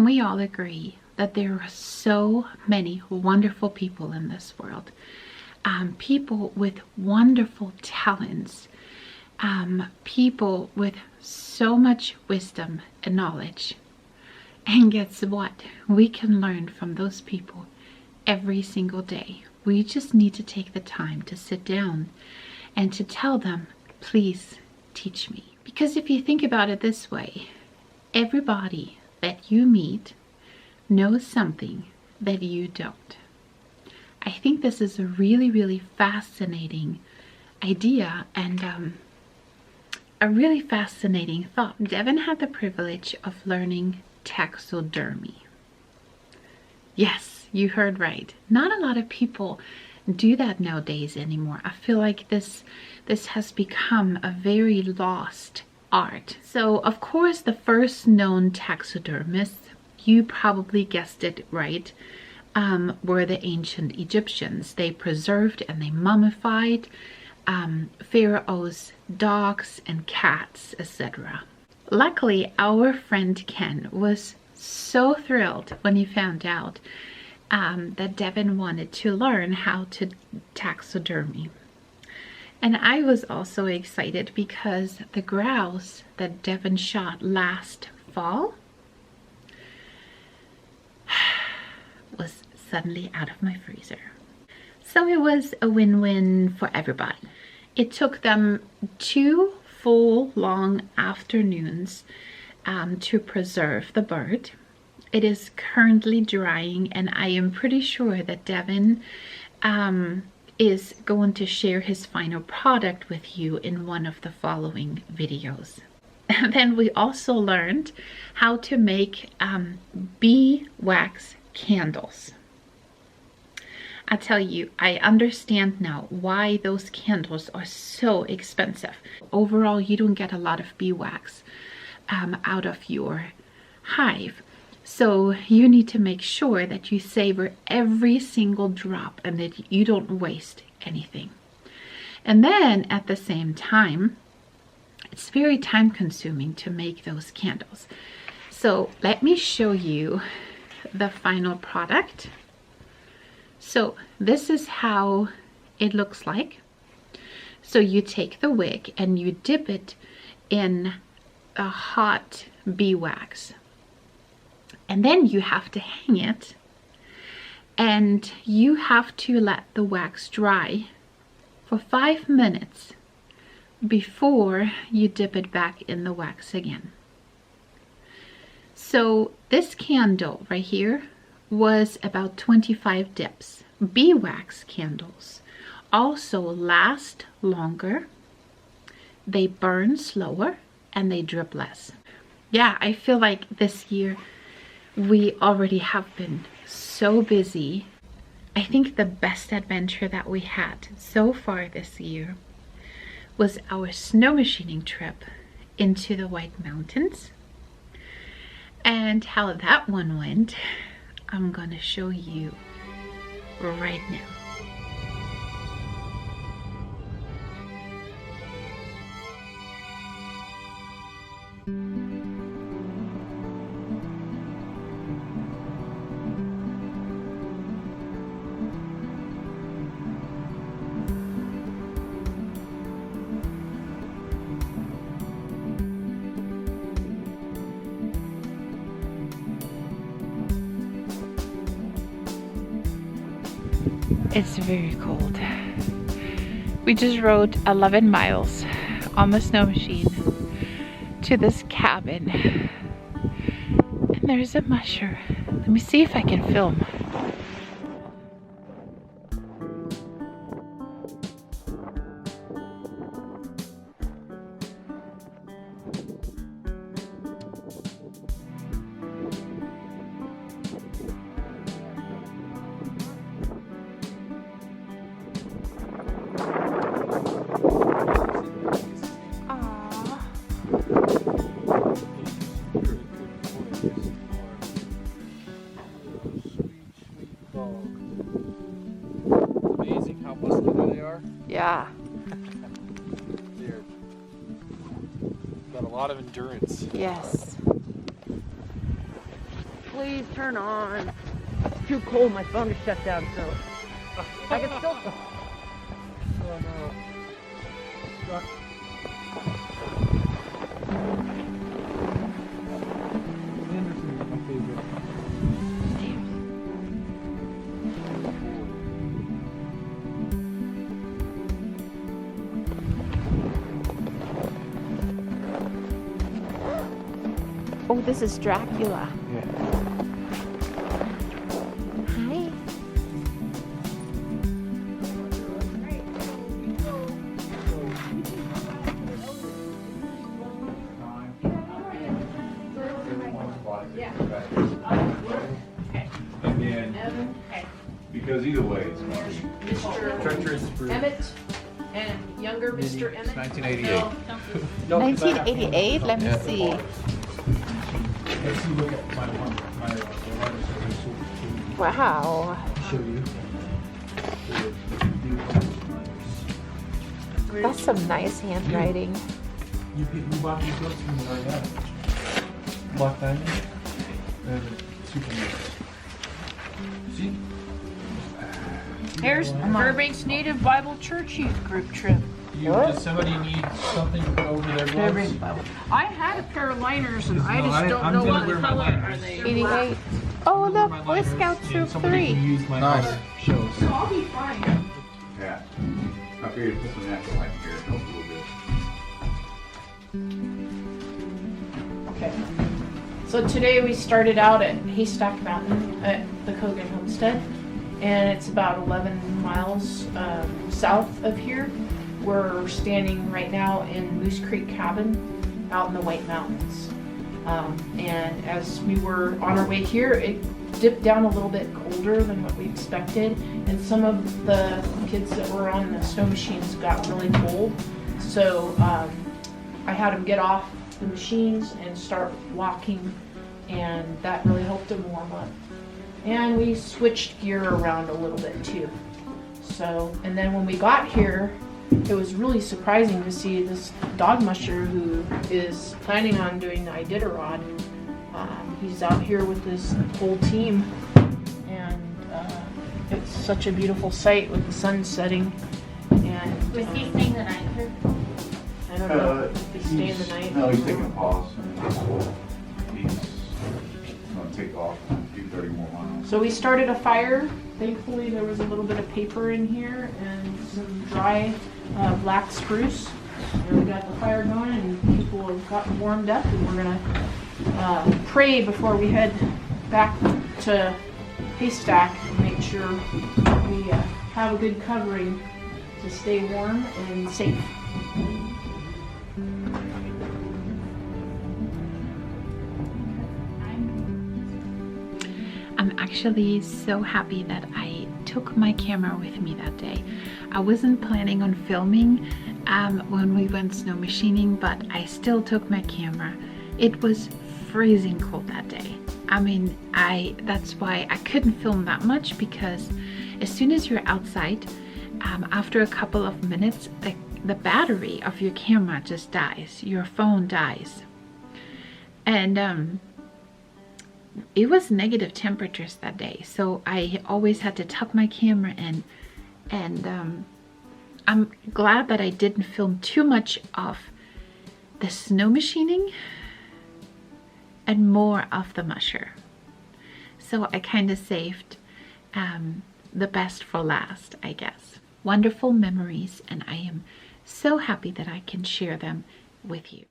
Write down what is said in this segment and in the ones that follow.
can we all agree that there are so many wonderful people in this world? People with wonderful talents, people with so much wisdom and knowledge. And guess what? We can learn from those people every single day. We just need to take the time to sit down and to tell them, please teach me. Because if you think about it this way, everybody that you meet knows something that you don't. I think this is a really, really fascinating idea and a really fascinating thought. Devin had the privilege of learning taxidermy. Yes, you heard right. Not a lot of people do that nowadays anymore. I feel like this has become a very lost art. So of course the first known taxidermists, you probably guessed it right, were the ancient Egyptians. They preserved and they mummified pharaohs' dogs and cats, etc. Luckily, our friend Ken was so thrilled when he found out that Devin wanted to learn how to taxidermy. And I was also excited because the grouse that Devin shot last fall was suddenly out of my freezer. So it was a win-win for everybody. It took them 2 full long afternoons to preserve the bird. It is currently drying, and I am pretty sure that Devin is going to share his final product with you in one of the following videos. And then we also learned how to make beeswax candles. I tell you, I understand now why those candles are so expensive. Overall, you don't get a lot of beeswax out of your hive. So you need to make sure that you savor every single drop and that you don't waste anything. And then at the same time, it's very time consuming to make those candles. So let me show you the final product. So this is how it looks like. So you take the wick and you dip it in a hot beeswax. And then you have to hang it, and you have to let the wax dry for 5 minutes before you dip it back in the wax again. So this candle right here was about 25 dips. Beeswax candles also last longer, they burn slower, and they drip less. Yeah, I feel like this year we already have been so busy. I think the best adventure that we had so far this year was our snow machining trip into the White Mountains. And how that one went, I'm gonna show you right now. It's very cold. We just rode 11 miles on the snow machine to this cabin. And there's a musher. Let me see if I can film. Yeah. They're got a lot of endurance. Yes. please turn on. It's too cold, my phone is shut down, so I can still. Oh no. Stuck. Anderson's my favorite. Oh, this is Dracula. Yeah. Hi. And then, because either way, it's going to be treacherous for Emmett and younger Mr. Emmett. 1988. No, 1988, let me see. Let's see, look at my Wow. show you. That's some nice handwriting. You bought these books from where you at? Black Diamond and Superman. See? Here's Burbank's Native Bible Church Youth Group trip. Does somebody need something to put over their gloves? I had a pair of liners and I No, just don't I'm know gonna what wear my color are liners. they. 88. Oh, look, Boy Scout Troop Somebody 3. can use my Nice. other shows. So I'll be fine. Yeah. I figured put some natural light here, help a little bit. Okay. So today we started out at Haystack Mountain at the Kogan Homestead, and it's about 11 miles south of here. We're standing right now in Moose Creek Cabin out in the White Mountains. And as we were on our way here, it dipped down a little bit colder than what we expected, and some of the kids that were on the snow machines got really cold. So I had them get off the machines and start walking, and that really helped them warm up. And we switched gear around a little bit too. So, and then when we got here, it was really surprising to see this dog musher who is planning on doing the Iditarod. He's out here with his whole team, and it's such a beautiful sight with the sun setting. And Was he staying the night here? I don't know if they stay in the night. No, he's taking a pause. He's gonna take off a few 30 more miles. So we started a fire. Thankfully, there was a little bit of paper in here and some dry black spruce. And we got the fire going, and people have gotten warmed up, and we're gonna pray before we head back to Haystack and make sure we have a good covering to stay warm and safe. I'm actually so happy that I took my camera with me that day. I wasn't planning on filming when we went snow machining, but I still took my camera. It was freezing cold that day. I mean, that's why I couldn't film that much, because as soon as you're outside, after a couple of minutes, the battery of your camera just dies. Your phone dies. And it was negative temperatures that day, so I always had to tuck my camera in, and I'm glad that I didn't film too much of the snow machining and more of the musher. So I kind of saved the best for last, I guess. Wonderful memories, and I am so happy that I can share them with you.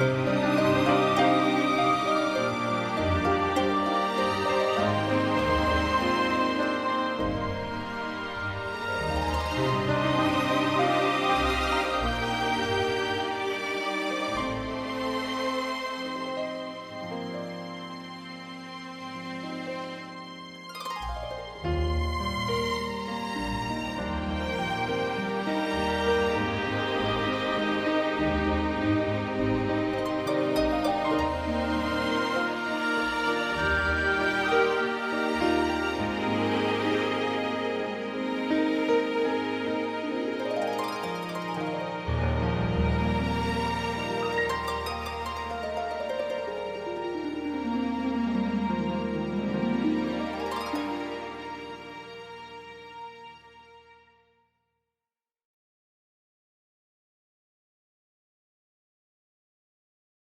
Bye.